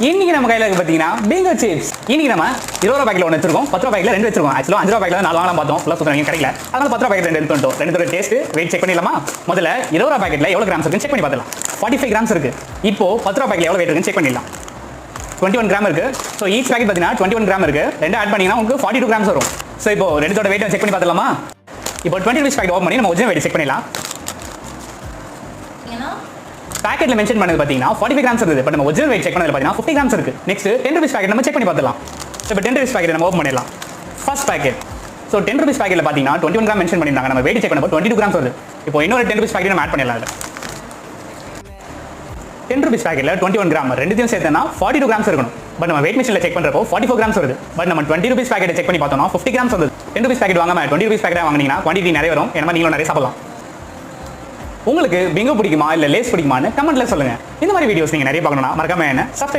இன்னைக்கு நம்ம கையில இருக்கு பாத்தீங்கன்னா பிங்கோ சிப்ஸ். இன்னைக்கு நம்ம 20 ரூபாய் பாக்கெட்ல ஒன்னு வச்சிருக்கோம், 10 ரூபாய் பாக்கெட்ல ரெண்டு வச்சிருக்கோம். ஆக்சுவலா 5 ரூபாய் பாக்கெட்ல 4 வாங்கலாம் பார்த்தோம், ஃபுல்லா சுத்தறீங்க கிடைக்கல. அதனால 10 ரூபாய் பாக்கெட் ரெண்டு எடுத்துட்டோம். ரெண்டுத்தோட டேஸ்ட் வெயிட் செக் பண்ணிடலாமா? முதல்ல 20 ரூபாய் பாக்கெட்ல எவ்வளவு கிராம்ஸ் இருக்குன்னு செக் பண்ணி பார்க்கலாம். 45 கிராம்ஸ் இருக்கு. இப்போ 10 ரூபாய் பாக்கெட்ல எவ்வளவு வெயிட் இருக்குன்னு செக் பண்ணிடலாம். 21 கிராம் இருக்கு. ஸோ ஈச் பாக்கெட் பார்த்தீங்கன்னா 21 கிராம் இருக்கு. ரெண்டு ஆட் பண்ணீங்கன்னா உங்களுக்கு 42 கிராம்ஸ் வரும். ஸோ இப்போ ரெண்டுத்தோட வெயிட் செக் பண்ணி பார்த்துலாமா? இப்போ 20 rupees பாக்கெட் ஓப்பன் பண்ணி நம்ம ஒரிஜினல் வெயிட் செக் பண்ணிடலாம். பாக்கெட்ல மென்ஷன் பண்ணது பாத்தீங்கன்னா 45 கிராம்ஸ் இருக்குது. பட் நம்ம ஒரிஜினல் வெயிட் செக் பண்ணதுல பாத்தீங்கன்னா 50 கிராம்ஸ் இருக்கு. நெக்ஸ்ட் 10 rupees பாக்கெட் நம்ம செக் பண்ணி பார்த்துலாம். இப்போ 10 rupees பாக்கெட் நம்ம ஓப்பன் பண்ணிடலாம். First packet. ஸோ 10 rupees பாக்கெட்ல பாத்தீங்கன்னா 21 கிராம் மென்ஷன் பண்ணிருந்தாங்க. நம்ம வெயிட் செக் பண்ணப்போ 22 கிராம்ஸ் வருது. இப்போ இன்னொரு 10 rupees பாக்கெட் நம்ம ஆட் பண்ணிடலாம். 10 rupees பாக்கெட்ல 21 கிராம் ரெண்டுத்தையும் சேர்த்தனா 42 கிராம்ஸ் இருக்கணும். பட் நம்ம வெயிட் மிஷின்ல செக் பண்றப்போ 44 கிராம்ஸ் வருது. பட் நம்ம 20 rupees பாக்கெட் செக் பண்ணி பார்த்தோம்னா 50 கிராம்ஸ் வருது. 10 rupees பாக்கெட் வாங்காம 20 rupees பாக்கெட் வாங்குனீங்கன்னா குவாண்டிட்டி நிறைய வரும். ஏன்னா நீங்களும் நிறைய சாப்பிடலாம். உங்களுக்கு பிங்கோ பிடிக்குமா இல்ல லேஸ் பிடிக்குமான்னு கமெண்ட்ல சொல்லுங்க. இந்த மாதிரி வீடியோஸ் நீங்க நிறைய பார்க்கணும்னா மறக்காம என்ன சப்ஸ்கிரைப்